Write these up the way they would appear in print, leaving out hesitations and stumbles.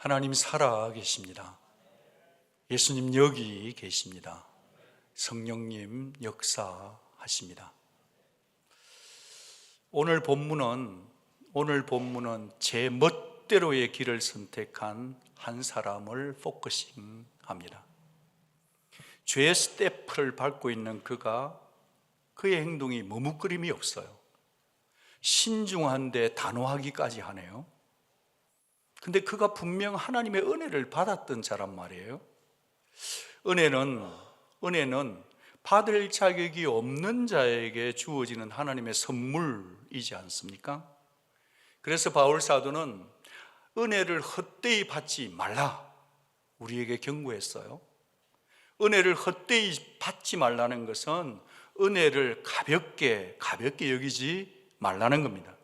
하나님 살아 계십니다. 예수님 여기 계십니다. 성령님 역사하십니다. 오늘 본문은 제 멋대로의 길을 선택한 한 사람을 포커싱합니다. 죄의 스텝을 밟고 있는 그의 행동이 머뭇거림이 없어요. 신중한데 단호하기까지 하네요. 근데 그가 분명 하나님의 은혜를 받았던 자란 말이에요. 은혜는 받을 자격이 없는 자에게 주어지는 하나님의 선물이지 않습니까? 그래서 바울 사도는 은혜를 헛되이 받지 말라 우리에게 경고했어요. 은혜를 헛되이 받지 말라는 것은 은혜를 가볍게 여기지 말라는 겁니다.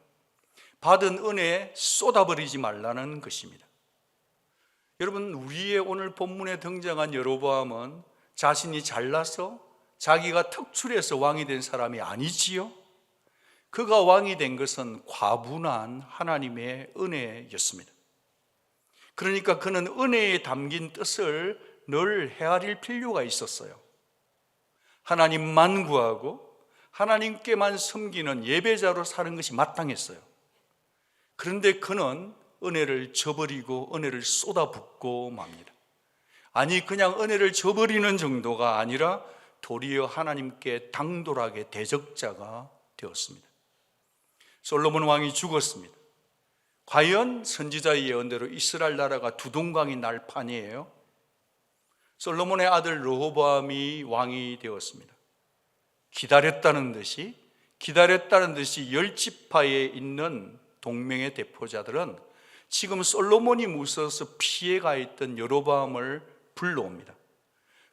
받은 은혜에 쏟아버리지 말라는 것입니다. 여러분, 우리의 오늘 본문에 등장한 여로보암은 자신이 잘나서 자기가 특출해서 왕이 된 사람이 아니지요. 그가 왕이 된 것은 과분한 하나님의 은혜였습니다. 그러니까 그는 은혜에 담긴 뜻을 늘 헤아릴 필요가 있었어요. 하나님만 구하고 하나님께만 섬기는 예배자로 사는 것이 마땅했어요. 그런데 그는 은혜를 저버리고 은혜를 쏟아붓고 맙니다. 아니, 그냥 은혜를 저버리는 정도가 아니라 도리어 하나님께 당돌하게 대적자가 되었습니다. 솔로몬 왕이 죽었습니다. 과연 선지자의 예언대로 이스라엘 나라가 두동강이 날 판이에요? 솔로몬의 아들 르호보암이 왕이 되었습니다. 기다렸다는 듯이 열 지파에 있는 동맹의 대표자들은 지금 솔로몬이 무서워서 피해가 있던 여로보암을 불러옵니다.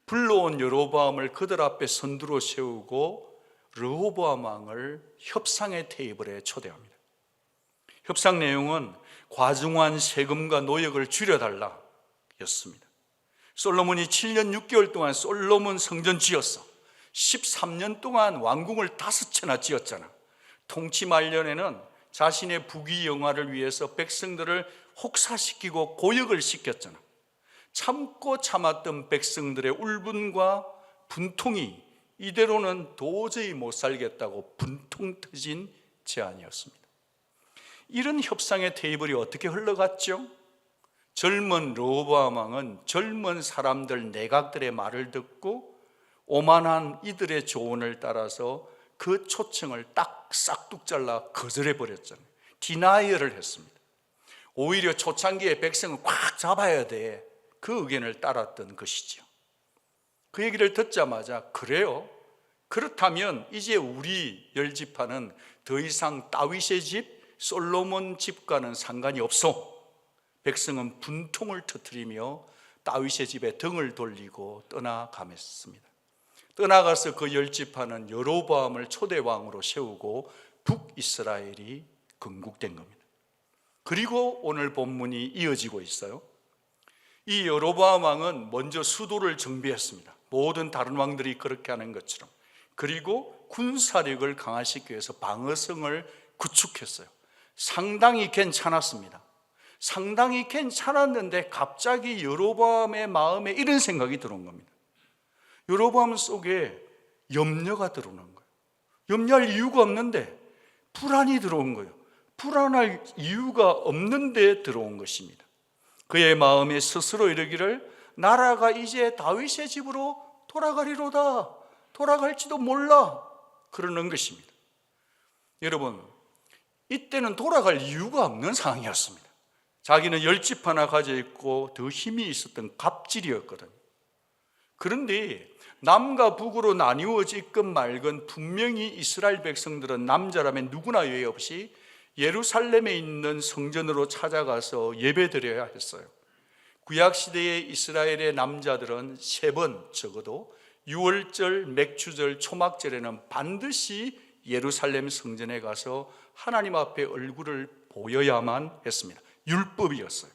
불러온 여로보암을 그들 앞에 선두로 세우고 르호보암 왕을 협상의 테이블에 초대합니다. 협상 내용은 과중한 세금과 노역을 줄여달라 였습니다. 솔로몬이 7년 6개월 동안 솔로몬 성전 지었어. 13년 동안 왕궁을 5채나 지었잖아. 통치 말년에는 자신의 부귀 영화를 위해서 백성들을 혹사시키고 고역을 시켰잖아. 참고 참았던 백성들의 울분과 분통이 이대로는 도저히 못 살겠다고 분통 터진 제안이었습니다. 이런 협상의 테이블이 어떻게 흘러갔죠? 젊은 르호보암 왕은 젊은 사람들 내각들의 말을 듣고 오만한 이들의 조언을 따라서 그 초청을 딱 싹둑 잘라 거절해 버렸잖아요. 디나이얼을 했습니다. 오히려 초창기에 백성을 꽉 잡아야 돼, 그 의견을 따랐던 것이죠. 그 얘기를 듣자마자 그래요? 그렇다면 이제 우리 열 지파는 더 이상 다윗의 집, 솔로몬 집과는 상관이 없어. 백성은 분통을 터뜨리며 다윗의 집에 등을 돌리고 떠나가mes습니다. 떠나가서 그 열 지파는 여로보암을 초대왕으로 세우고 북이스라엘이 건국된 겁니다. 그리고 오늘 본문이 이어지고 있어요. 이 여로보암 왕은 먼저 수도를 정비했습니다. 모든 다른 왕들이 그렇게 하는 것처럼. 그리고 군사력을 강화시키기 위해서 방어성을 구축했어요. 상당히 괜찮았습니다. 상당히 괜찮았는데 갑자기 여로보암의 마음에 이런 생각이 들어온 겁니다. 여로보암 속에 염려가 들어오는 거예요. 염려할 이유가 없는데 불안이 들어온 거예요. 불안할 이유가 없는데 들어온 것입니다. 그의 마음에 스스로 이르기를 나라가 이제 다윗의 집으로 돌아가리로다, 돌아갈지도 몰라, 그러는 것입니다. 여러분, 이때는 돌아갈 이유가 없는 상황이었습니다. 자기는 10집 하나 가져 있고 더 힘이 있었던 갑질이었거든요. 그런데 남과 북으로 나뉘어지건 말건 분명히 이스라엘 백성들은 남자라면 누구나 예외 없이 예루살렘에 있는 성전으로 찾아가서 예배드려야 했어요. 구약시대의 이스라엘의 남자들은 3번 적어도 유월절, 맥추절, 초막절에는 반드시 예루살렘 성전에 가서 하나님 앞에 얼굴을 보여야만 했습니다. 율법이었어요.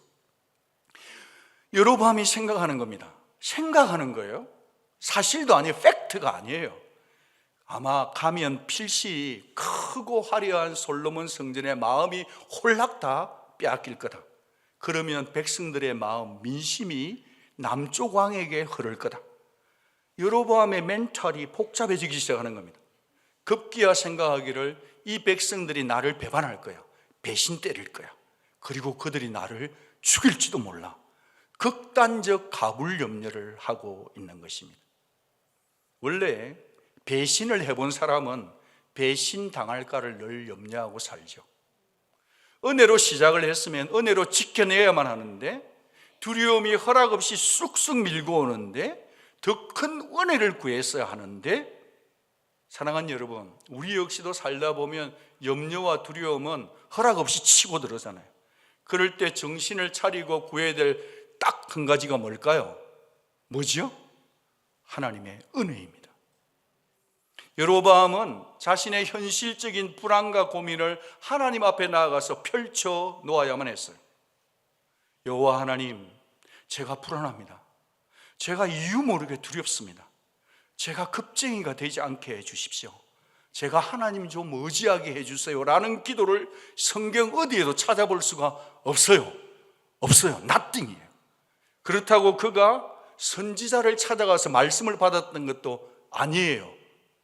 여로보암이 생각하는 겁니다. 생각하는 거예요. 사실도 아니에요. 팩트가 아니에요. 아마 가면 필시 크고 화려한 솔로몬 성전의 마음이 홀락 다 빼앗길 거다. 그러면 백성들의 마음, 민심이 남쪽 왕에게 흐를 거다. 여로보암의 멘탈이 복잡해지기 시작하는 겁니다. 급기야 생각하기를 이 백성들이 나를 배반할 거야, 배신 때릴 거야, 그리고 그들이 나를 죽일지도 몰라. 극단적 가불 염려를 하고 있는 것입니다. 원래 배신을 해본 사람은 배신 당할까를 늘 염려하고 살죠. 은혜로 시작을 했으면 은혜로 지켜내야만 하는데, 두려움이 허락 없이 쑥쑥 밀고 오는데 더 큰 은혜를 구했어야 하는데, 사랑하는 여러분, 우리 역시도 살다 보면 염려와 두려움은 허락 없이 치고 들어오잖아요. 그럴 때 정신을 차리고 구해야 될 딱 한 가지가 뭘까요? 뭐죠? 하나님의 은혜입니다. 여로보암은 자신의 현실적인 불안과 고민을 하나님 앞에 나아가서 펼쳐 놓아야만 했어요. 여호와 하나님, 제가 불안합니다. 제가 이유 모르게 두렵습니다. 제가 급쟁이가 되지 않게 해주십시오. 제가 하나님 좀 의지하게 해주세요 라는 기도를 성경 어디에도 찾아볼 수가 없어요. nothing이에요. 그렇다고 그가 선지자를 찾아가서 말씀을 받았던 것도 아니에요.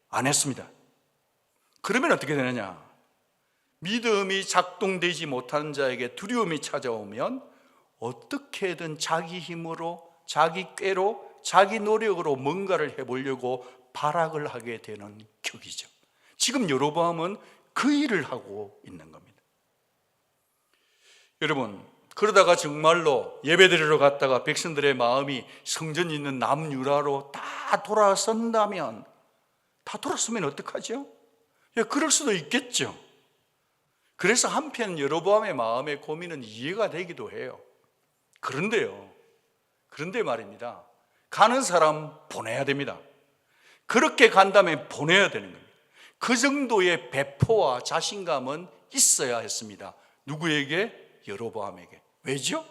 안 했습니다. 그러면 어떻게 되느냐? 믿음이 작동되지 못하는 자에게 두려움이 찾아오면 어떻게든 자기 힘으로, 자기 꾀로, 자기 노력으로 뭔가를 해보려고 발악을 하게 되는 격이죠. 지금 여로보암은 그 일을 하고 있는 겁니다. 여러분, 그러다가 정말로 예배드리러 갔다가 백성들의 마음이 성전 있는 남유라로 다 돌아선다면, 다 돌았으면 어떡하죠? 그럴 수도 있겠죠. 그래서 한편 여로보암의 마음의 고민은 이해가 되기도 해요. 그런데 말입니다, 가는 사람 보내야 됩니다. 그렇게 간다면 보내야 되는 겁니다. 그 정도의 배포와 자신감은 있어야 했습니다. 누구에게? 여로보암에게. 왜죠?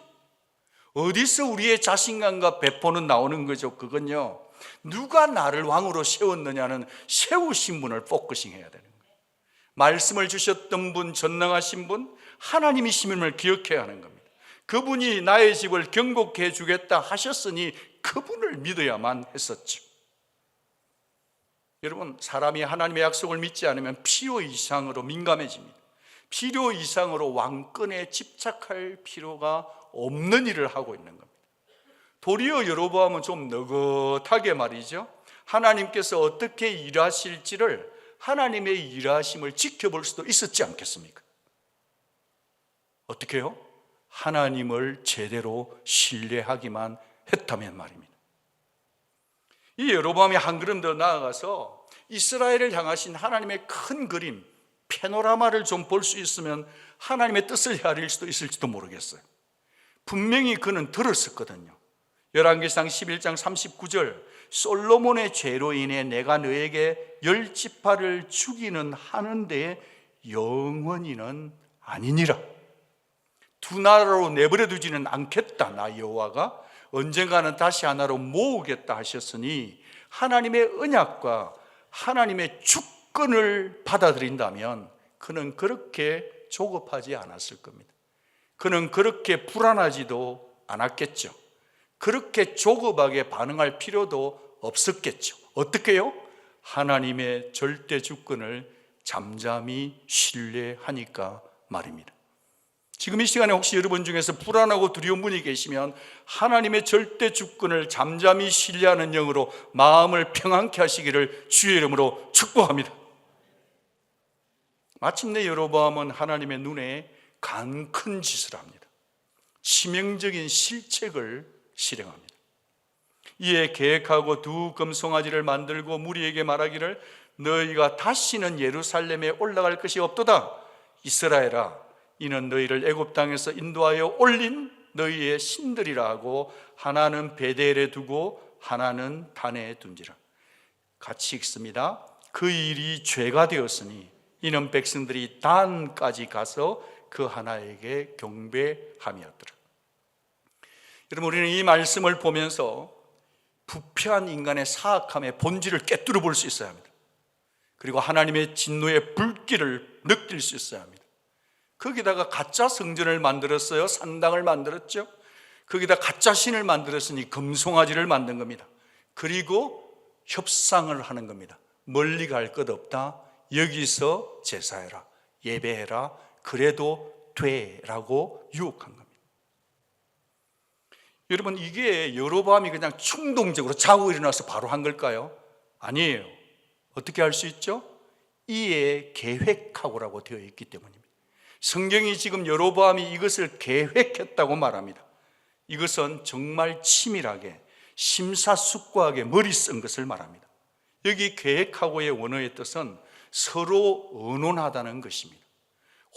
어디서 우리의 자신감과 배포는 나오는 거죠? 그건요, 누가 나를 왕으로 세웠느냐는 세우신 분을 포커싱해야 되는 거예요. 말씀을 주셨던 분, 전능하신 분, 하나님이심을 기억해야 하는 겁니다. 그분이 나의 집을 경고케 해주겠다 하셨으니 그분을 믿어야만 했었죠. 여러분, 사람이 하나님의 약속을 믿지 않으면 필요 이상으로 민감해집니다. 필요 이상으로 왕권에 집착할 필요가 없는 일을 하고 있는 겁니다. 도리어 여로보암은 좀 느긋하게 말이죠, 하나님께서 어떻게 일하실지를, 하나님의 일하심을 지켜볼 수도 있었지 않겠습니까? 어떻게요? 하나님을 제대로 신뢰하기만 했다면 말입니다. 이 여로보암이 한 걸음 더 나아가서 이스라엘을 향하신 하나님의 큰 그림, 패노라마를 좀 볼 수 있으면 하나님의 뜻을 헤아릴 수도 있을지도 모르겠어요. 분명히 그는 들었었거든요. 열왕기상 11장 39절, 솔로몬의 죄로 인해 내가 너에게 10지파를 주기는 하는데 영원히는 아니니라. 두 나라로 내버려 두지는 않겠다. 나 여호와가 언젠가는 다시 하나로 모으겠다 하셨으니, 하나님의 언약과 하나님의 주권을 받아들인다면 그는 그렇게 조급하지 않았을 겁니다. 그는 그렇게 불안하지도 않았겠죠. 그렇게 조급하게 반응할 필요도 없었겠죠. 어떻게요? 하나님의 절대 주권을 잠잠히 신뢰하니까 말입니다. 지금 이 시간에 혹시 여러분 중에서 불안하고 두려운 분이 계시면 하나님의 절대 주권을 잠잠히 신뢰하는 영으로 마음을 평안케 하시기를 주의 이름으로 축복합니다. 마침내 여로보암은 하나님의 눈에 간 큰 짓을 합니다. 치명적인 실책을 실행합니다. 이에 계획하고 두 금송아지를 만들고 무리에게 말하기를 너희가 다시는 예루살렘에 올라갈 것이 없도다. 이스라엘아, 이는 너희를 애굽 땅에서 인도하여 올린 너희의 신들이라 하고 하나는 베델에 두고 하나는 단에 둔지라. 같이 읽습니다. 그 일이 죄가 되었으니 이는 백성들이 단까지 가서 그 하나에게 경배함이었더라. 여러분, 우리는 이 말씀을 보면서 부패한 인간의 사악함의 본질을 꿰뚫어 볼 수 있어야 합니다. 그리고 하나님의 진노의 불길을 느낄 수 있어야 합니다. 거기다가 가짜 성전을 만들었어요. 산당을 만들었죠. 거기다 가짜 신을 만들었으니 금송아지를 만든 겁니다. 그리고 협상을 하는 겁니다. 멀리 갈 것 없다. 여기서 제사해라, 예배해라, 그래도 돼라고 유혹한 겁니다. 여러분, 이게 여로보암이 그냥 충동적으로 자고 일어나서 바로 한 걸까요? 아니에요. 어떻게 할 수 있죠? 이에 계획하고라고 되어 있기 때문입니다. 성경이 지금 여로보암이 이것을 계획했다고 말합니다. 이것은 정말 치밀하게 심사숙고하게 머리 쓴 것을 말합니다. 여기 계획하고의 원어의 뜻은 서로 의논하다는 것입니다.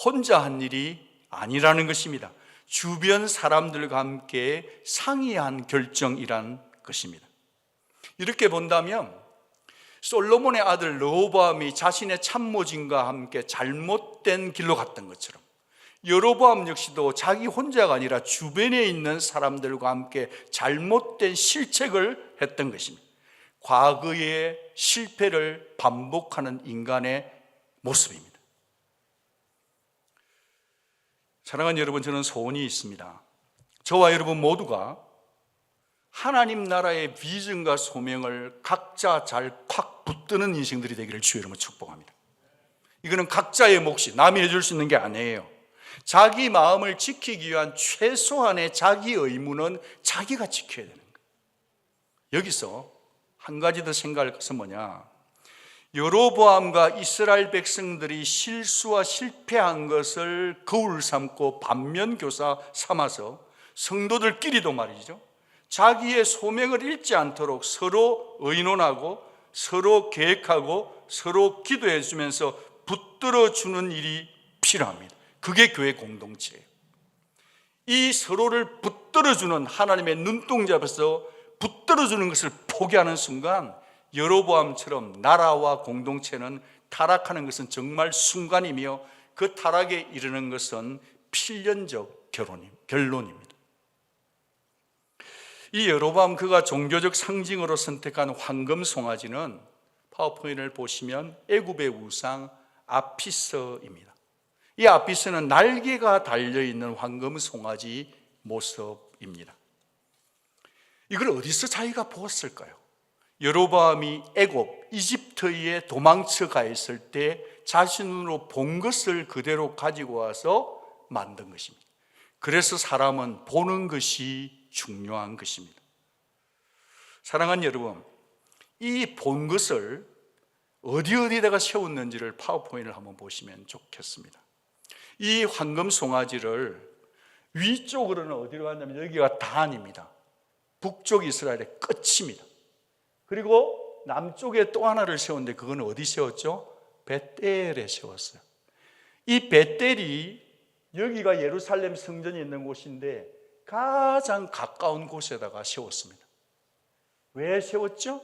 혼자 한 일이 아니라는 것입니다. 주변 사람들과 함께 상의한 결정이란 것입니다. 이렇게 본다면 솔로몬의 아들 르호보암이 자신의 참모진과 함께 잘못된 길로 갔던 것처럼 여로보암 역시도 자기 혼자가 아니라 주변에 있는 사람들과 함께 잘못된 실책을 했던 것입니다. 과거의 실패를 반복하는 인간의 모습입니다. 사랑하는 여러분, 저는 소원이 있습니다. 저와 여러분 모두가 하나님 나라의 비전과 소명을 각자 잘 콱 붙드는 인생들이 되기를 주의 이름으로 축복합니다. 이거는 각자의 몫이 남이 해줄 수 있는 게 아니에요. 자기 마음을 지키기 위한 최소한의 자기 의무는 자기가 지켜야 되는 거예요. 여기서 한 가지 더 생각할 것은 뭐냐? 여로보암과 이스라엘 백성들이 실수와 실패한 것을 거울 삼고 반면교사 삼아서 성도들끼리도 말이죠, 자기의 소명을 잃지 않도록 서로 의논하고 서로 계획하고 서로 기도해 주면서 붙들어 주는 일이 필요합니다. 그게 교회 공동체예요. 이 서로를 붙들어 주는 하나님의 눈동자 앞에서 붙들어 주는 것을 포기하는 순간 여로보암처럼 나라와 공동체는 타락하는 것은 정말 순간이며 그 타락에 이르는 것은 필연적 결론입니다. 이 여로보암 그가 종교적 상징으로 선택한 황금 송아지는 파워포인트를 보시면 애굽의 우상 아피스입니다. 이 아피스는 날개가 달려있는 황금 송아지 모습입니다. 이걸 어디서 자기가 보았을까요? 여로보암이 애굽, 이집트에 도망쳐 가 있을 때 자신으로 본 것을 그대로 가지고 와서 만든 것입니다. 그래서 사람은 보는 것이 중요한 것입니다. 사랑하는 여러분, 이 본 것을 어디다가 세웠는지를 파워포인트를 한번 보시면 좋겠습니다. 이 황금 송아지를 위쪽으로는 어디로 갔냐면 여기가 단입니다. 북쪽 이스라엘의 끝입니다. 그리고 남쪽에 또 하나를 세웠는데 그건 어디 세웠죠? 벳엘에 세웠어요. 이 벳엘이 여기가 예루살렘 성전이 있는 곳인데 가장 가까운 곳에다가 세웠습니다. 왜 세웠죠?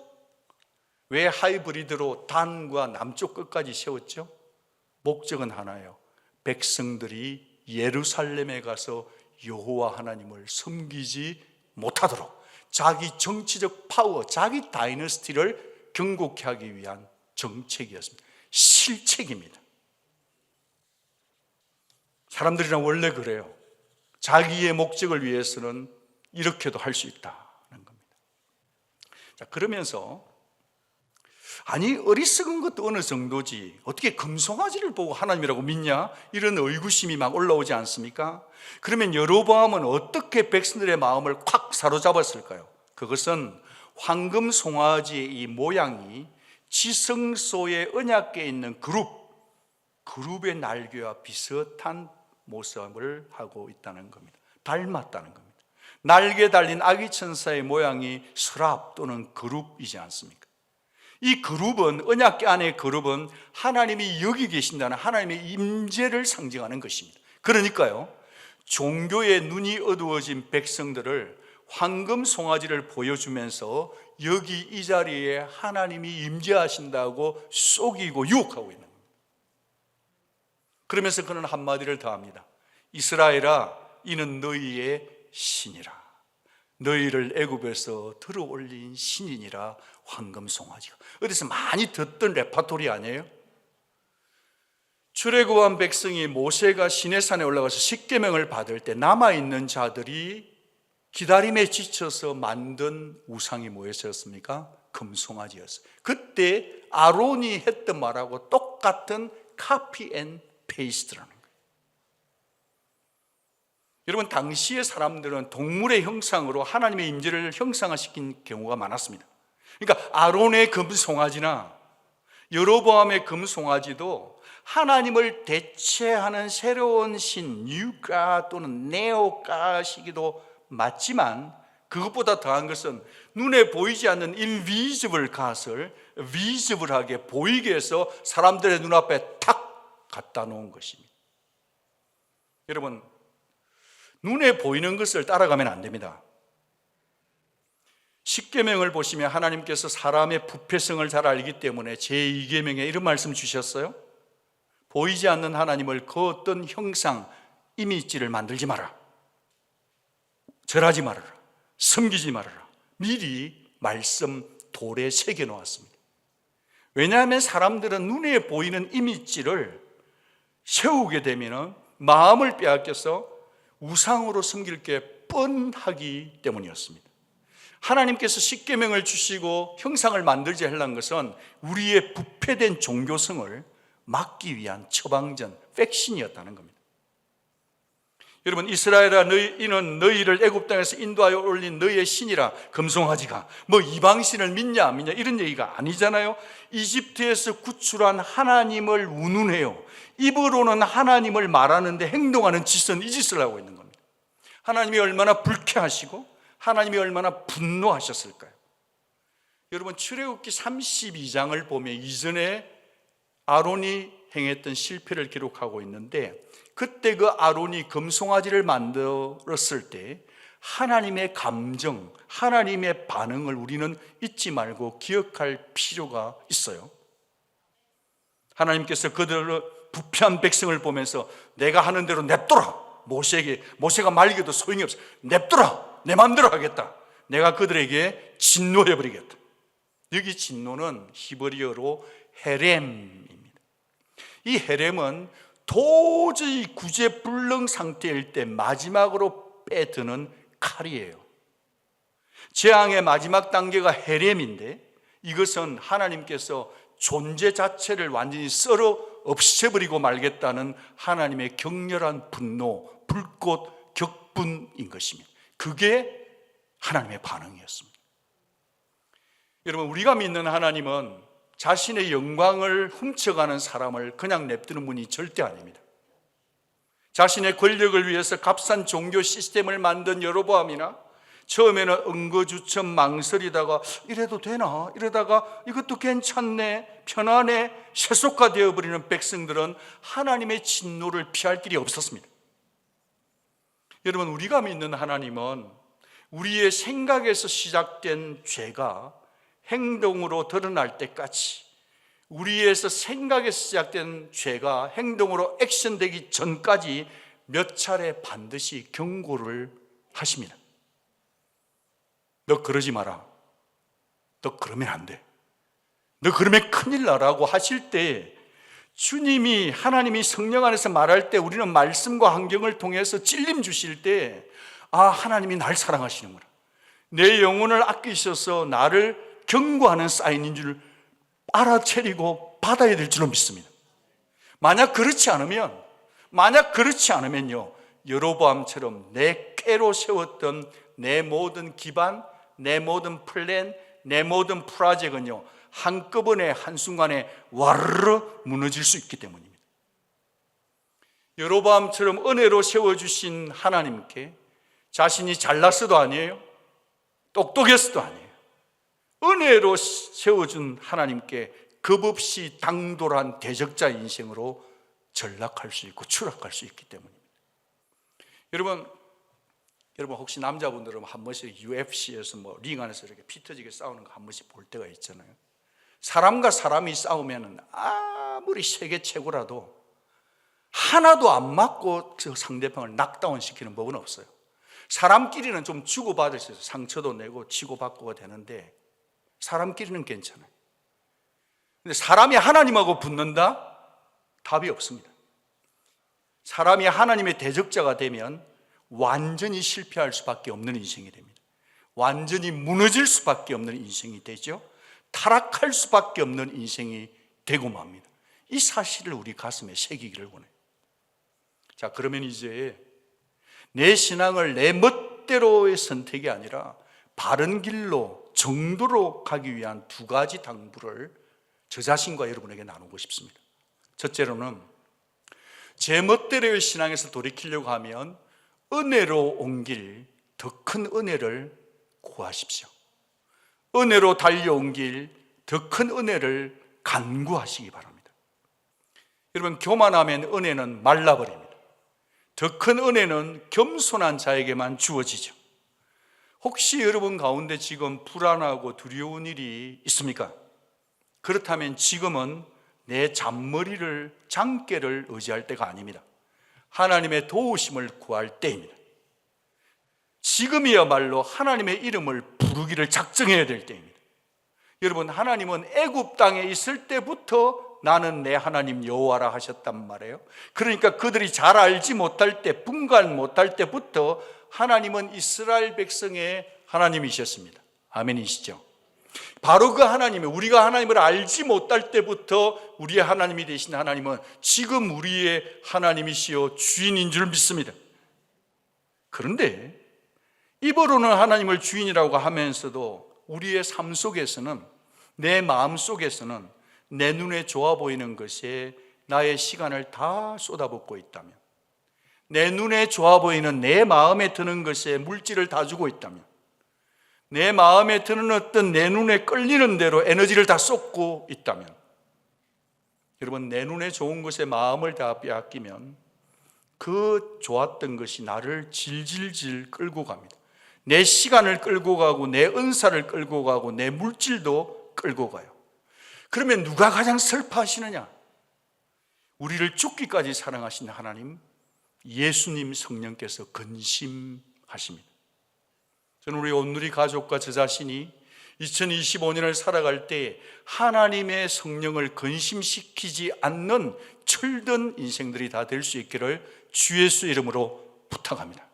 왜 하이브리드로 단과 남쪽 끝까지 세웠죠? 목적은 하나예요. 백성들이 예루살렘에 가서 여호와 하나님을 섬기지 못하도록 자기 정치적 파워, 자기 다이너스티를 경고케 하기 위한 정책이었습니다. 실책입니다. 사람들이란 원래 그래요. 자기의 목적을 위해서는 이렇게도 할 수 있다는 겁니다. 자, 그러면서 아니 어리석은 것도 어느 정도지 어떻게 금송아지를 보고 하나님이라고 믿냐? 이런 의구심이 막 올라오지 않습니까? 그러면 여로보암은 어떻게 백성들의 마음을 콱 사로잡았을까요? 그것은 황금 송아지의 이 모양이 지성소의 언약궤에 있는 그룹의 날개와 비슷한 모습을 하고 있다는 겁니다. 닮았다는 겁니다. 날개 달린 아기 천사의 모양이 서랍 또는 그룹이지 않습니까? 이 그룹은, 언약궤 안의 그룹은 하나님이 여기 계신다는 하나님의 임재를 상징하는 것입니다. 그러니까요, 종교의 눈이 어두워진 백성들을 황금 송아지를 보여주면서 여기 이 자리에 하나님이 임재하신다고 속이고 유혹하고 있는 겁니다. 그러면서 그는 한마디를 더합니다. 이스라엘아, 이는 너희의 신이라. 너희를 애굽에서 들어올린 신이니라. 황금 송아지가 어디서 많이 듣던 레파토리 아니에요? 출애굽한 백성이 모세가 시내산에 올라가서 십계명을 받을 때 남아있는 자들이 기다림에 지쳐서 만든 우상이 뭐였습니까? 금송아지였어요. 그때 아론이 했던 말하고 똑같은 카피 앤 페이스트라는 거예요. 여러분, 당시의 사람들은 동물의 형상으로 하나님의 임재를 형상화시킨 경우가 많았습니다. 그러니까 아론의 금송아지나 여로보암의 금송아지도 하나님을 대체하는 새로운 신, 뉴가 또는 네오가시기도 맞지만, 그것보다 더한 것은 눈에 보이지 않는 invisible God을 visible하게 보이게 해서 사람들의 눈앞에 탁 갖다 놓은 것입니다. 여러분, 눈에 보이는 것을 따라가면 안 됩니다. 십계명을 보시면 하나님께서 사람의 부패성을 잘 알기 때문에 제2계명에 이런 말씀 주셨어요. 보이지 않는 하나님을 그 어떤 형상, 이미지를 만들지 마라, 절하지 말아라, 섬기지 말아라, 미리 말씀 돌에 새겨 놓았습니다. 왜냐하면 사람들은 눈에 보이는 이미지를 세우게 되면 마음을 빼앗겨서 우상으로 섬길 게 뻔하기 때문이었습니다. 하나님께서 십계명을 주시고 형상을 만들지 하려는 것은 우리의 부패된 종교성을 막기 위한 처방전, 백신이었다는 겁니다. 여러분, 이스라엘아, 이는 너희를 애굽 땅에서 인도하여 올린 너희의 신이라. 금송아지가 뭐 이방신을 믿냐 안 믿냐 이런 얘기가 아니잖아요. 이집트에서 구출한 하나님을 운운해요. 입으로는 하나님을 말하는데 행동하는 짓은 이 짓을 하고 있는 겁니다. 하나님이 얼마나 불쾌하시고 하나님이 얼마나 분노하셨을까요? 여러분, 출애굽기 32장을 보면 이전에 아론이 행했던 실패를 기록하고 있는데, 그때 그 아론이 금송아지를 만들었을 때 하나님의 감정, 하나님의 반응을 우리는 잊지 말고 기억할 필요가 있어요. 하나님께서 그들을 부패한 백성을 보면서 내가 하는 대로 냅둬라. 모세가 말기도 소용이 없어. 냅둬라. 내 마음대로 하겠다. 내가 그들에게 진노해버리겠다. 여기 진노는 히브리어로 헤렘입니다. 이 헤렘은 도저히 구제불능 상태일 때 마지막으로 빼드는 칼이에요. 재앙의 마지막 단계가 헤렘인데, 이것은 하나님께서 존재 자체를 완전히 썰어 없애버리고 말겠다는 하나님의 격렬한 분노, 불꽃, 격분인 것입니다. 그게 하나님의 반응이었습니다. 여러분, 우리가 믿는 하나님은 자신의 영광을 훔쳐가는 사람을 그냥 냅두는 분이 절대 아닙니다. 자신의 권력을 위해서 값싼 종교 시스템을 만든 여로보암이나 처음에는 응거주천 망설이다가 이래도 되나? 이러다가 이것도 괜찮네, 편안해, 세속화 되어버리는 백성들은 하나님의 진노를 피할 길이 없었습니다. 여러분, 우리가 믿는 하나님은 우리의 생각에서 시작된 죄가 행동으로 드러날 때까지, 우리에서 생각에서 시작된 죄가 행동으로 액션되기 전까지 몇 차례 반드시 경고를 하십니다. 너 그러지 마라. 너 그러면 안 돼. 너 그러면 큰일 나라고 하실 때, 주님이, 하나님이 성령 안에서 말할 때 우리는 말씀과 환경을 통해서 찔림 주실 때, 아, 하나님이 날 사랑하시는구나, 내 영혼을 아끼셔서 나를 경고하는 사인인 줄 알아채리고 받아야 될 줄로 믿습니다. 만약 그렇지 않으면요, 여로보암처럼 내 꾀로 세웠던 내 모든 기반, 내 모든 플랜, 내 모든 프로젝트는요, 한꺼번에 한순간에 와르르 무너질 수 있기 때문입니다. 여로보암처럼 은혜로 세워주신 하나님께 자신이 잘났어도 아니에요, 똑똑했어도 아니에요. 은혜로 세워준 하나님께 겁없이 당돌한 대적자 인생으로 전락할 수 있고 추락할 수 있기 때문입니다. 여러분 혹시 남자분들은 한 번씩 UFC에서 링 안에서 이렇게 피 터지게 싸우는 거 한 번씩 볼 때가 있잖아요. 사람과 사람이 싸우면 아무리 세계 최고라도 하나도 안 맞고 저 상대방을 낙다운 시키는 법은 없어요. 사람끼리는 좀 주고받을 수 있어요. 상처도 내고 치고받고가 되는데 사람끼리는 괜찮아요. 근데 사람이 하나님하고 붙는다? 답이 없습니다. 사람이 하나님의 대적자가 되면 완전히 실패할 수밖에 없는 인생이 됩니다. 완전히 무너질 수밖에 없는 인생이 되죠. 타락할 수밖에 없는 인생이 되고 맙니다. 이 사실을 우리 가슴에 새기기를 원해요. 자, 그러면 이제 내 신앙을 내 멋대로의 선택이 아니라 바른 길로, 정도로 가기 위한 두 가지 당부를 저 자신과 여러분에게 나누고 싶습니다. 첫째로는 제 멋대로의 신앙에서 돌이키려고 하면 은혜로 온 길, 더 큰 은혜를 구하십시오. 은혜로 달려온 길, 더 큰 은혜를 간구하시기 바랍니다. 여러분, 교만하면 은혜는 말라버립니다. 더 큰 은혜는 겸손한 자에게만 주어지죠. 혹시 여러분 가운데 지금 불안하고 두려운 일이 있습니까? 그렇다면 지금은 내 잔머리를, 장깨를 의지할 때가 아닙니다. 하나님의 도우심을 구할 때입니다. 지금이야말로 하나님의 이름을 부르기를 작정해야 될 때입니다. 여러분, 하나님은 애굽 땅에 있을 때부터 나는 내 하나님 여호와라 하셨단 말이에요. 그러니까 그들이 잘 알지 못할 때, 분간 못할 때부터 하나님은 이스라엘 백성의 하나님이셨습니다. 아멘이시죠? 바로 그 하나님이, 우리가 하나님을 알지 못할 때부터 우리의 하나님이 되신 하나님은 지금 우리의 하나님이시요 주인인 줄 믿습니다. 그런데 입으로는 하나님을 주인이라고 하면서도 우리의 삶 속에서는, 내 마음 속에서는 내 눈에 좋아 보이는 것에 나의 시간을 다 쏟아붓고 있다면, 내 눈에 좋아 보이는, 내 마음에 드는 것에 물질을 다 주고 있다면, 내 마음에 드는 어떤 내 눈에 끌리는 대로 에너지를 다 쏟고 있다면, 여러분, 내 눈에 좋은 것에 마음을 다 빼앗기면 그 좋았던 것이 나를 질질질 끌고 갑니다. 내 시간을 끌고 가고, 내 은사를 끌고 가고, 내 물질도 끌고 가요. 그러면 누가 가장 슬퍼하시느냐? 우리를 죽기까지 사랑하신 하나님, 예수님 성령께서 근심하십니다. 저는 우리 온누리 가족과 저 자신이 2025년을 살아갈 때 하나님의 성령을 근심시키지 않는 철든 인생들이 다 될 수 있기를 주 예수 이름으로 부탁합니다.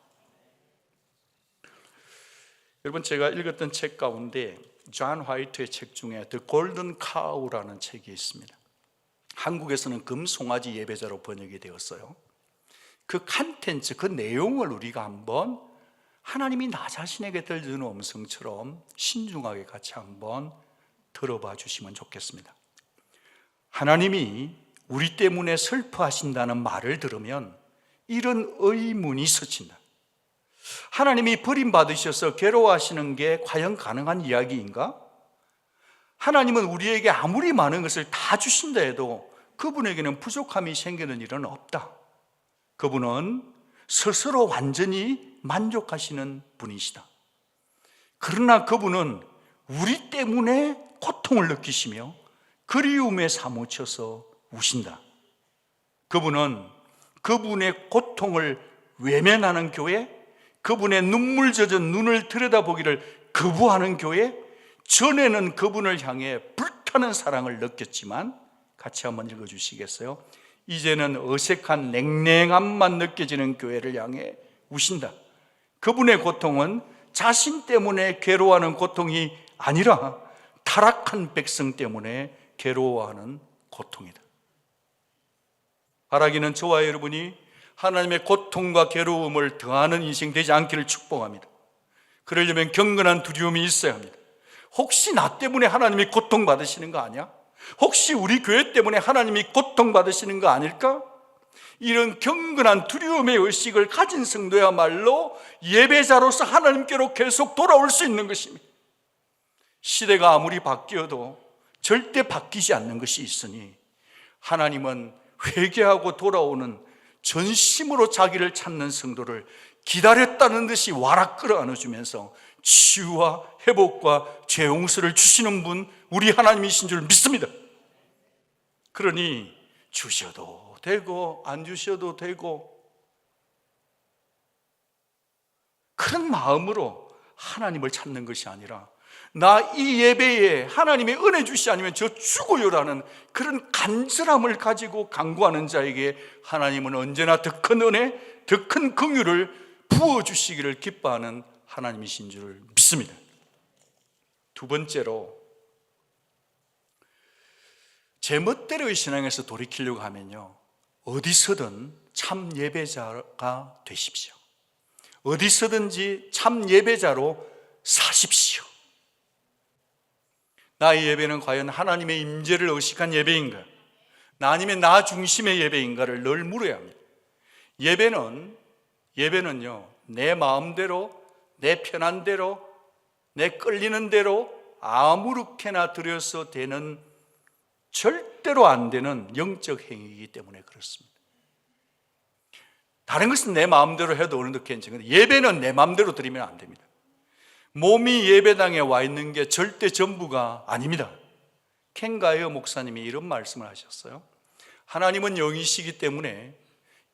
여러분, 제가 읽었던 책 가운데 존 화이트의 책 중에 The Golden Cow라는 책이 있습니다. 한국에서는 금송아지 예배자로 번역이 되었어요. 그 컨텐츠, 그 내용을 우리가 한번 하나님이 나 자신에게 들려주는 음성처럼 신중하게 같이 한번 들어봐 주시면 좋겠습니다. 하나님이 우리 때문에 슬퍼하신다는 말을 들으면 이런 의문이 스친다. 하나님이 버림받으셔서 괴로워하시는 게 과연 가능한 이야기인가? 하나님은 우리에게 아무리 많은 것을 다 주신다 해도 그분에게는 부족함이 생기는 일은 없다. 그분은 스스로 완전히 만족하시는 분이시다. 그러나 그분은 우리 때문에 고통을 느끼시며 그리움에 사무쳐서 우신다. 그분은 그분의 고통을 외면하는 교회, 그분의 눈물 젖은 눈을 들여다보기를 거부하는 교회, 전에는 그분을 향해 불타는 사랑을 느꼈지만, 같이 한번 읽어주시겠어요? 이제는 어색한 냉랭함만 느껴지는 교회를 향해 우신다. 그분의 고통은 자신 때문에 괴로워하는 고통이 아니라 타락한 백성 때문에 괴로워하는 고통이다. 바라기는 저와 여러분이 하나님의 고통과 괴로움을 더하는 인생 되지 않기를 축복합니다. 그러려면 경건한 두려움이 있어야 합니다. 혹시 나 때문에 하나님이 고통받으시는 거 아니야? 혹시 우리 교회 때문에 하나님이 고통받으시는 거 아닐까? 이런 경건한 두려움의 의식을 가진 성도야말로 예배자로서 하나님께로 계속 돌아올 수 있는 것입니다. 시대가 아무리 바뀌어도 절대 바뀌지 않는 것이 있으니 하나님은 회개하고 돌아오는 전심으로 자기를 찾는 성도를 기다렸다는 듯이 와락 끌어안아주면서 치유와 회복과 죄 용서를 주시는 분, 우리 하나님이신 줄 믿습니다. 그러니 주셔도 되고 안 주셔도 되고 그런 마음으로 하나님을 찾는 것이 아니라 나 이 예배에 하나님의 은혜 주시 아니면 저 죽어요라는 그런 간절함을 가지고 간구하는 자에게 하나님은 언제나 더 큰 은혜, 더 큰 긍휼을 부어주시기를 기뻐하는 하나님이신 줄 믿습니다. 두 번째로, 제 멋대로의 신앙에서 돌이키려고 하면요, 어디서든 참 예배자가 되십시오. 어디서든지 참 예배자로 사십시오. 나의 예배는 과연 하나님의 임재를 의식한 예배인가? 나 아니면 나 중심의 예배인가를 늘 물어야 합니다. 예배는요, 내 마음대로, 내 편한 대로, 내 끌리는 대로 아무렇게나 드려서 되는, 절대로 안 되는 영적 행위이기 때문에 그렇습니다. 다른 것은 내 마음대로 해도 어느 정도 괜찮은데 예배는 내 마음대로 드리면 안 됩니다. 몸이 예배당에 와 있는 게 절대 전부가 아닙니다. 켄 가이어 목사님이 이런 말씀을 하셨어요. 하나님은 영이시기 때문에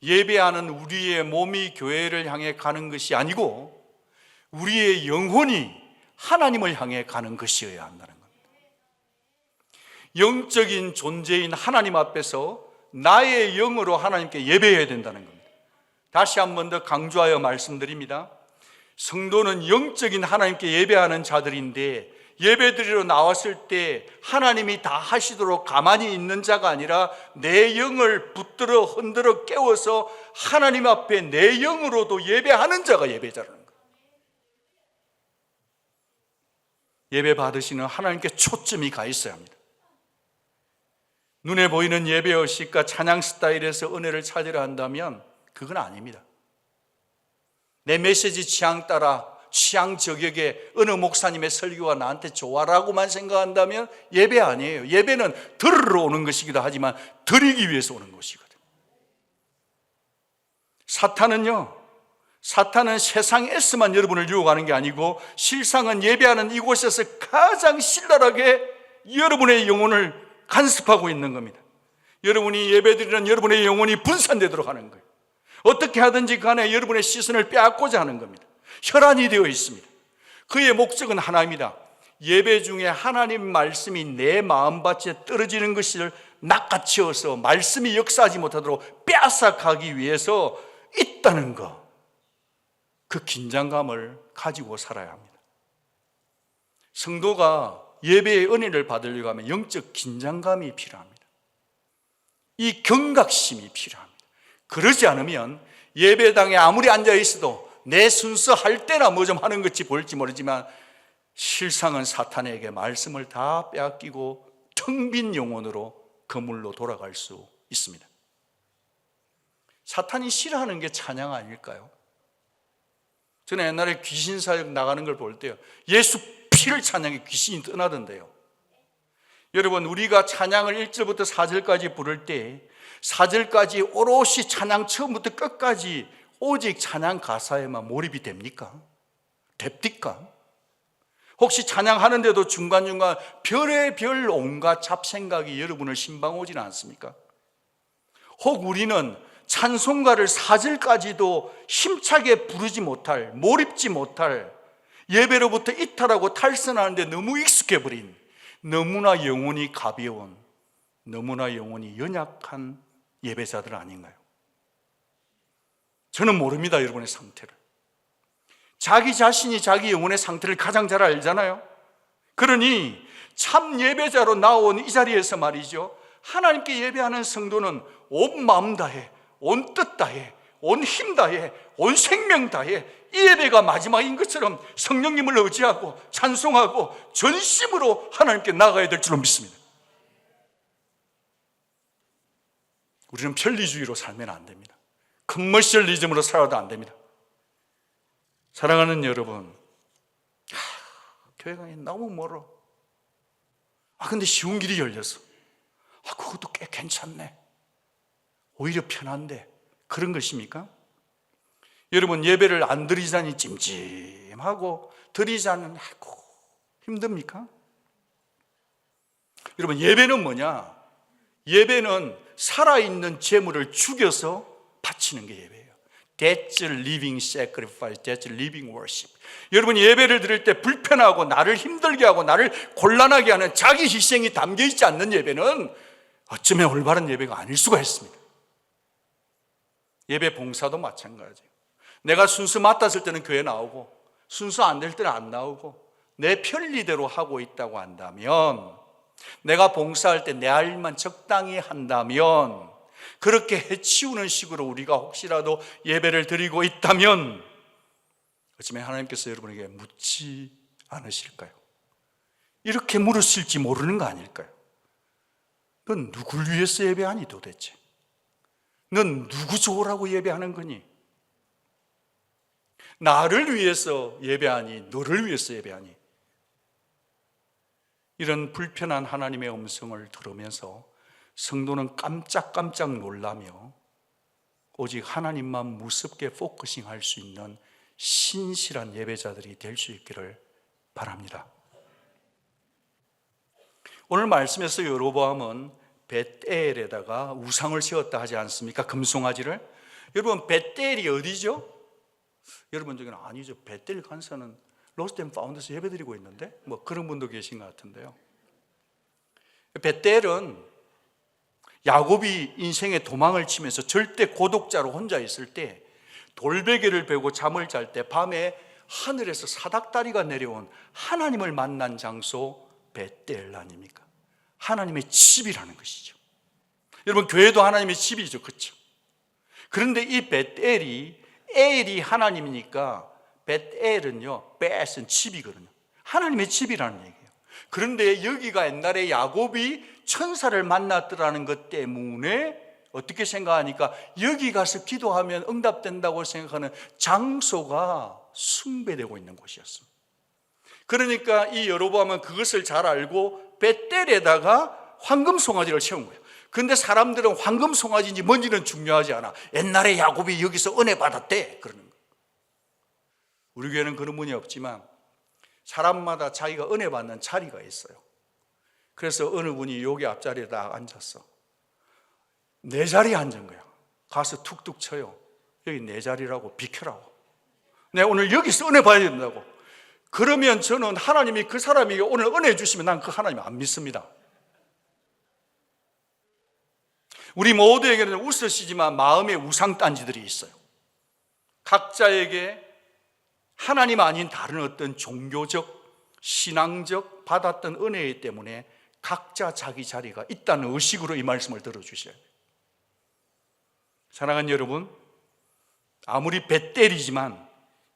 예배하는 우리의 몸이 교회를 향해 가는 것이 아니고 우리의 영혼이 하나님을 향해 가는 것이어야 한다는 겁니다. 영적인 존재인 하나님 앞에서 나의 영으로 하나님께 예배해야 된다는 겁니다. 다시 한 번 더 강조하여 말씀드립니다. 성도는 영적인 하나님께 예배하는 자들인데 예배드리러 나왔을 때 하나님이 다 하시도록 가만히 있는 자가 아니라 내 영을 붙들어 흔들어 깨워서 하나님 앞에 내 영으로도 예배하는 자가 예배자라는 거예요. 예배 받으시는 하나님께 초점이 가 있어야 합니다. 눈에 보이는 예배 의식과 찬양 스타일에서 은혜를 찾으려 한다면 그건 아닙니다. 내 메시지 취향 따라 취향 저격에 어느 목사님의 설교가 나한테 좋아라고만 생각한다면 예배 아니에요. 예배는 들으러 오는 것이기도 하지만 드리기 위해서 오는 것이거든요. 사탄은 세상에서만 여러분을 유혹하는 게 아니고 실상은 예배하는 이곳에서 가장 신랄하게 여러분의 영혼을 간섭하고 있는 겁니다. 여러분이 예배드리는 여러분의 영혼이 분산되도록 하는 거예요. 어떻게 하든지 간에 여러분의 시선을 빼앗고자 하는 겁니다. 혈안이 되어 있습니다. 그의 목적은 하나입니다. 예배 중에 하나님 말씀이 내 마음밭에 떨어지는 것을 낚아채어서 말씀이 역사하지 못하도록 빼앗아가기 위해서 있다는 것, 그 긴장감을 가지고 살아야 합니다. 성도가 예배의 은혜를 받으려고 하면 영적 긴장감이 필요합니다. 이 경각심이 필요합니다. 그러지 않으면 예배당에 아무리 앉아 있어도 내 순서 할 때나 뭐 좀 하는 것이 볼지 모르지만 실상은 사탄에게 말씀을 다 빼앗기고 텅 빈 영혼으로 그물로 돌아갈 수 있습니다. 사탄이 싫어하는 게 찬양 아닐까요? 저는 옛날에 귀신 사역 나가는 걸 볼 때요, 예수 피를 찬양해 귀신이 떠나던데요. 여러분, 우리가 찬양을 1절부터 4절까지 부를 때 4절까지 오롯이 찬양 처음부터 끝까지 오직 찬양 가사에만 몰입이 됩니까? 됩니까? 혹시 찬양하는데도 중간중간 별의별 온갖 잡생각이 여러분을 신방오지는 않습니까? 혹 우리는 찬송가를 4절까지도 힘차게 부르지 못할, 몰입지 못할, 예배로부터 이탈하고 탈선하는데 너무 익숙해버린, 너무나 영혼이 가벼운, 너무나 영혼이 연약한 예배자들 아닌가요? 저는 모릅니다, 여러분의 상태를. 자기 자신이 자기 영혼의 상태를 가장 잘 알잖아요. 그러니 참 예배자로 나온 이 자리에서 말이죠, 하나님께 예배하는 성도는 온 마음 다해, 온 뜻 다해, 온 힘 다해, 온 생명 다해 이 예배가 마지막인 것처럼 성령님을 의지하고 찬송하고 전심으로 하나님께 나아가야 될 줄로 믿습니다. 우리는 편리주의로 살면 안 됩니다. 커머셜리즘으로 살아도 안 됩니다. 사랑하는 여러분, 교회가 너무 멀어. 근데 쉬운 길이 열렸어. 그것도 꽤 괜찮네. 오히려 편한데, 그런 것입니까? 여러분, 예배를 안 드리자니 찜찜하고 드리자는 하고 힘듭니까? 여러분, 예배는 뭐냐? 예배는 살아있는 재물을 죽여서 바치는 게 예배예요. That's living sacrifice, that's living worship. 여러분 예배를 드릴 때 불편하고 나를 힘들게 하고 나를 곤란하게 하는 자기 희생이 담겨 있지 않는 예배는 어쩌면 올바른 예배가 아닐 수가 있습니다. 예배 봉사도 마찬가지예요. 내가 순수 맡았을 때는 교회 나오고 순수 안 될 때는 안 나오고 내 편리대로 하고 있다고 한다면, 내가 봉사할 때 내 할 일만 적당히 한다면, 그렇게 해치우는 식으로 우리가 혹시라도 예배를 드리고 있다면 어쩌면 하나님께서 여러분에게 묻지 않으실까요? 이렇게 물으실지 모르는 거 아닐까요? 넌 누굴 위해서 예배하니 도대체? 넌 누구 좋으라고 예배하는 거니? 나를 위해서 예배하니? 너를 위해서 예배하니? 이런 불편한 하나님의 음성을 들으면서 성도는 깜짝깜짝 놀라며 오직 하나님만 무섭게 포커싱할 수 있는 신실한 예배자들이 될 수 있기를 바랍니다. 오늘 말씀에서 여로보암은 벳엘에다가 우상을 세웠다 하지 않습니까? 금송아지를. 여러분 벳엘이 어디죠? 여러분 중에는 아니죠, 벳엘 간사는 로스트 앤 파운드에서 예배드리고 있는데 뭐 그런 분도 계신 것 같은데요. 벳엘은 야곱이 인생의 도망을 치면서 절대 고독자로 혼자 있을 때 돌베개를 베고 잠을 잘 때 밤에 하늘에서 사닥다리가 내려온 하나님을 만난 장소 벳엘 아닙니까? 하나님의 집이라는 것이죠. 여러분 교회도 하나님의 집이죠, 그렇죠? 그런데 이 벳엘이 엘이 하나님이니까 벳엘은요, 벳은 집이거든요. 하나님의 집이라는 얘기예요. 그런데 여기가 옛날에 야곱이 천사를 만났더라는 것 때문에 어떻게 생각하니까 여기 가서 기도하면 응답된다고 생각하는 장소가 숭배되고 있는 곳이었습니다. 그러니까 이 여로보암은 그것을 잘 알고 벳엘에다가 황금 송아지를 세운 거예요. 그런데 사람들은 황금 송아지인지 뭔지는 중요하지 않아. 옛날에 야곱이 여기서 은혜 받았대 그러는 거예요. 우리 교회는 그런 분이 없지만 사람마다 자기가 은혜 받는 자리가 있어요. 그래서 어느 분이 여기 앞자리에 딱 앉았어. 내 자리에 앉은 거야. 가서 툭툭 쳐요. 여기 내 자리라고, 비켜라고. 내가 오늘 여기서 은혜 받아야 된다고. 그러면 저는 하나님이 그 사람에게 오늘 은혜 주시면 난 그 하나님 안 믿습니다. 우리 모두에게는 웃으시지만 마음의 우상단지들이 있어요. 각자에게 하나님 아닌 다른 어떤 종교적, 신앙적 받았던 은혜 때문에 각자 자기 자리가 있다는 의식으로 이 말씀을 들어주셔야 돼요. 사랑하는 여러분, 아무리 벳엘이지만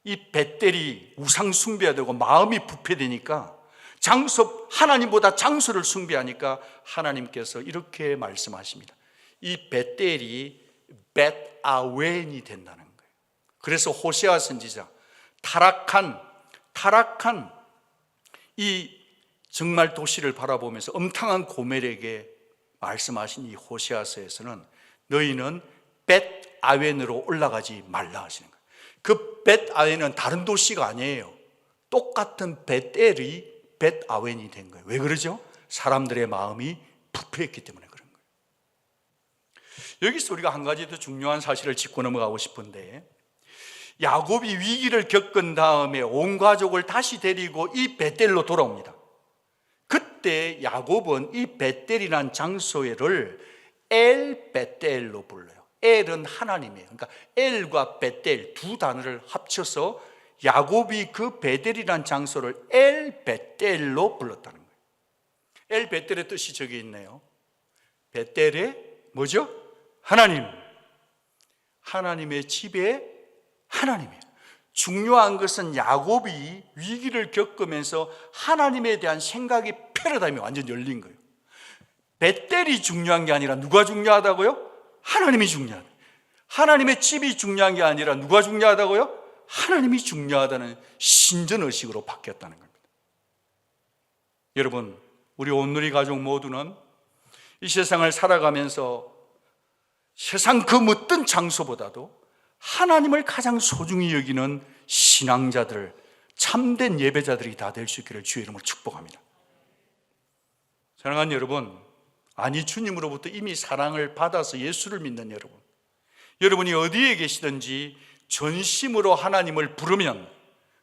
이 벳엘이 우상 숭배되고 마음이 부패되니까 장소, 하나님보다 장소를 숭배하니까 하나님께서 이렇게 말씀하십니다. 이 벳엘이 벳아웬이 된다는 거예요. 그래서 호세아 선지자, 타락한 이 정말 도시를 바라보면서 음탕한 고멜에게 말씀하신 이 호세아서에서는 너희는 벳아웬으로 올라가지 말라 하시는 거예요. 그 벳아웬은 다른 도시가 아니에요. 똑같은 벳엘이 벳아웬이 된 거예요. 왜 그러죠? 사람들의 마음이 부패했기 때문에 그런 거예요. 여기서 우리가 한 가지 더 중요한 사실을 짚고 넘어가고 싶은데, 야곱이 위기를 겪은 다음에 온 가족을 다시 데리고 이 벳엘로 돌아옵니다. 그때 야곱은 이 벳엘이라는 장소를 엘 벳엘로 불러요. 엘은 하나님이에요. 그러니까 엘과 벳엘 두 단어를 합쳐서 야곱이 그 벳엘이라는 장소를 엘 벳엘로 불렀다는 거예요. 엘 벳엘의 뜻이 저기 있네요. 벳엘의 뭐죠? 하나님. 하나님의 집에 하나님이에요. 중요한 것은 야곱이 위기를 겪으면서 하나님에 대한 생각이 패러다임이 완전 열린 거예요. 벳엘이 중요한 게 아니라 누가 중요하다고요? 하나님이 중요하다. 하나님의 집이 중요한 게 아니라 누가 중요하다고요? 하나님이 중요하다는 신전의식으로 바뀌었다는 겁니다. 여러분, 우리 온누리 가족 모두는 이 세상을 살아가면서 세상 그 어떤 장소보다도 하나님을 가장 소중히 여기는 신앙자들, 참된 예배자들이 다 될 수 있기를 주의 이름으로 축복합니다. 사랑하는 여러분, 아니 주님으로부터 이미 사랑을 받아서 예수를 믿는 여러분, 여러분이 어디에 계시든지 전심으로 하나님을 부르면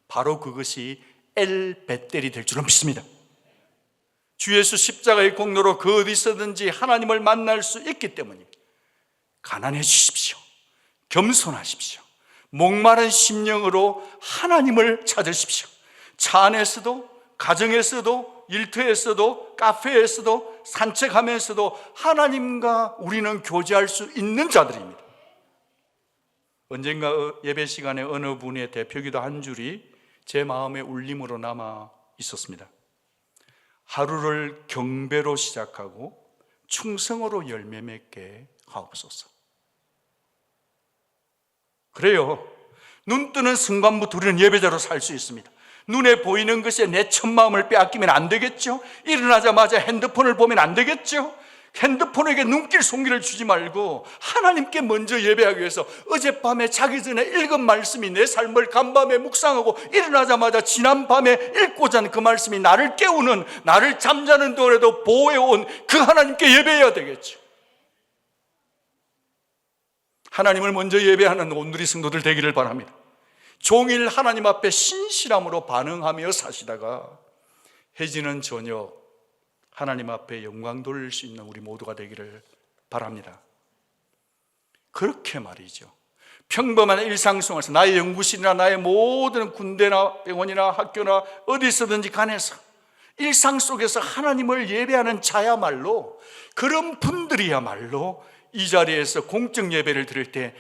바로 그것이 엘베텔이 될 줄로 믿습니다. 주 예수 십자가의 공로로 그 어디서든지 하나님을 만날 수 있기 때문입니다. 가난해지십시오. 겸손하십시오. 목마른 심령으로 하나님을 찾으십시오. 차 안에서도, 가정에서도, 일터에서도, 카페에서도, 산책하면서도 하나님과 우리는 교제할 수 있는 자들입니다. 언젠가 예배 시간에 어느 분의 대표기도 한 줄이 제 마음의 울림으로 남아 있었습니다. 하루를 경배로 시작하고 충성으로 열매 맺게 하옵소서. 그래요. 눈 뜨는 순간부터 우리는 예배자로 살 수 있습니다. 눈에 보이는 것에 내 첫마음을 빼앗기면 안 되겠죠. 일어나자마자 핸드폰을 보면 안 되겠죠. 핸드폰에게 눈길 송기를 주지 말고 하나님께 먼저 예배하기 위해서 어젯밤에 자기 전에 읽은 말씀이 내 삶을 간밤에 묵상하고 일어나자마자 지난밤에 읽고 잔 그 말씀이 나를 깨우는, 나를 잠자는 동안에도 보호해온 그 하나님께 예배해야 되겠죠. 하나님을 먼저 예배하는 온누리 성도들 되기를 바랍니다. 종일 하나님 앞에 신실함으로 반응하며 사시다가 해지는 저녁 하나님 앞에 영광 돌릴 수 있는 우리 모두가 되기를 바랍니다. 그렇게 말이죠. 평범한 일상 속에서 나의 연구실이나 나의 모든 군대나 병원이나 학교나 어디서든지 간에서 일상 속에서 하나님을 예배하는 자야말로, 그런 분들이야말로 이 자리에서 공적 예배를 드릴 때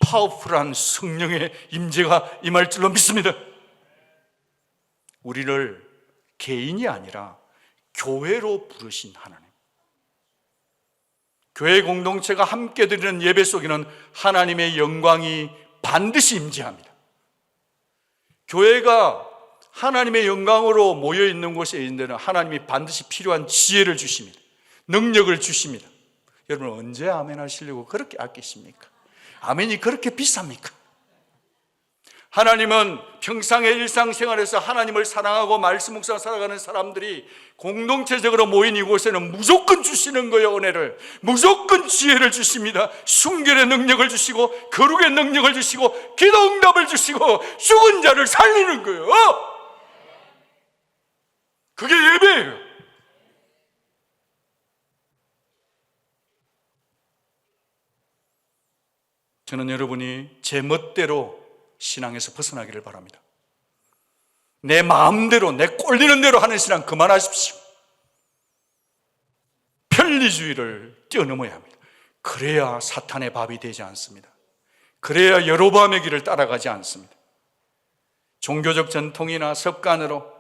파워풀한 성령의 임재가 임할 줄로 믿습니다. 우리를 개인이 아니라 교회로 부르신 하나님, 교회 공동체가 함께 드리는 예배 속에는 하나님의 영광이 반드시 임재합니다. 교회가 하나님의 영광으로 모여있는 곳에 있는 데는 하나님이 반드시 필요한 지혜를 주십니다. 능력을 주십니다. 여러분, 언제 아멘 하시려고 그렇게 아끼십니까? 아멘이 그렇게 비쌉니까? 하나님은 평상의 일상생활에서 하나님을 사랑하고 말씀 묵상 살아가는 사람들이 공동체적으로 모인 이곳에는 무조건 주시는 거예요. 은혜를, 무조건 지혜를 주십니다. 순결의 능력을 주시고 거룩의 능력을 주시고 기도 응답을 주시고 죽은 자를 살리는 거예요. 그게 예배예요. 저는 여러분이 제 멋대로 신앙에서 벗어나기를 바랍니다. 내 마음대로, 내 꼴리는 대로 하는 신앙 그만하십시오. 편리주의를 뛰어넘어야 합니다. 그래야 사탄의 밥이 되지 않습니다. 그래야 여로보암의 길을 따라가지 않습니다. 종교적 전통이나 습관으로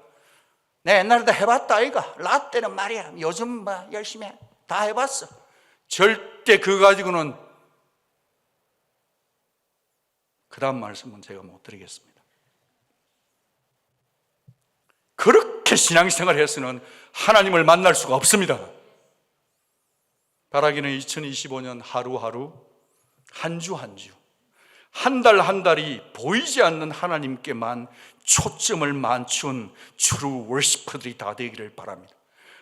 내 옛날에도 해봤다 아이가, 라떼는 말이야 요즘 열심히 다 해봤어, 절대 그거 가지고는 그 다음 말씀은 제가 못 드리겠습니다. 그렇게 신앙생활을 해서는 하나님을 만날 수가 없습니다. 바라기는 2025년 하루하루, 한 주 한 주, 한 달 한 달이 보이지 않는 하나님께만 초점을 맞춘 true worshiper들이 다 되기를 바랍니다.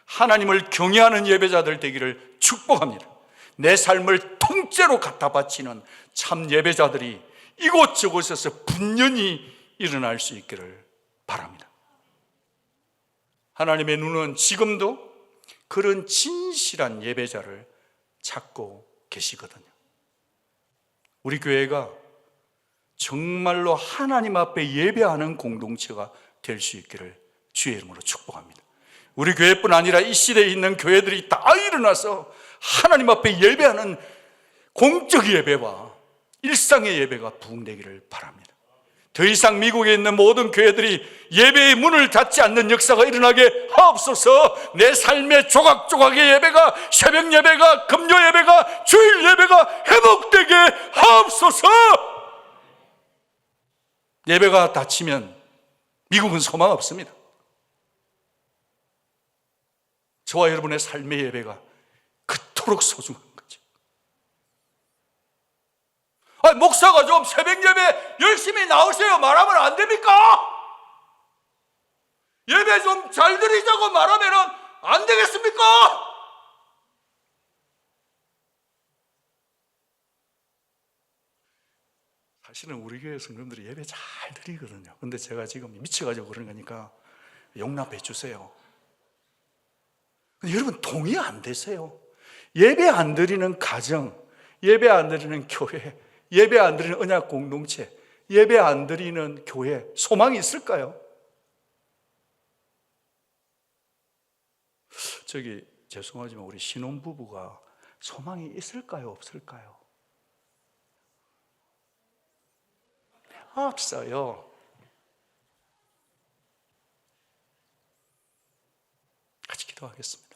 하나님을 경외하는 예배자들 되기를 축복합니다. 내 삶을 통째로 갖다 바치는 참 예배자들이 이곳저곳에서 분연히 일어날 수 있기를 바랍니다. 하나님의 눈은 지금도 그런 진실한 예배자를 찾고 계시거든요. 우리 교회가 정말로 하나님 앞에 예배하는 공동체가 될 수 있기를 주의 이름으로 축복합니다. 우리 교회뿐 아니라 이 시대에 있는 교회들이 다 일어나서 하나님 앞에 예배하는 공적 예배와 일상의 예배가 부흥되기를 바랍니다. 더 이상 미국에 있는 모든 교회들이 예배의 문을 닫지 않는 역사가 일어나게 하옵소서. 내 삶의 조각조각의 예배가, 새벽 예배가, 금요 예배가, 주일 예배가 회복되게 하옵소서. 예배가 닫히면 미국은 소망 없습니다. 저와 여러분의 삶의 예배가 그토록 소중한 거죠. 목사가 좀 새벽 예배 열심히 나오세요 말하면 안 됩니까? 예배 좀 잘 드리자고 말하면 안 되겠습니까? 사실은 우리 교회 성도들이 예배 잘 드리거든요. 근데 제가 지금 미쳐가지고 그런 거니까 용납해 주세요. 여러분 동의 안 되세요? 예배 안 드리는 가정, 예배 안 드리는 교회, 예배 안 드리는 언약 공동체, 예배 안 드리는 교회 소망이 있을까요? 죄송하지만 우리 신혼부부가 소망이 있을까요? 없을까요? 없어요. 같이 기도하겠습니다.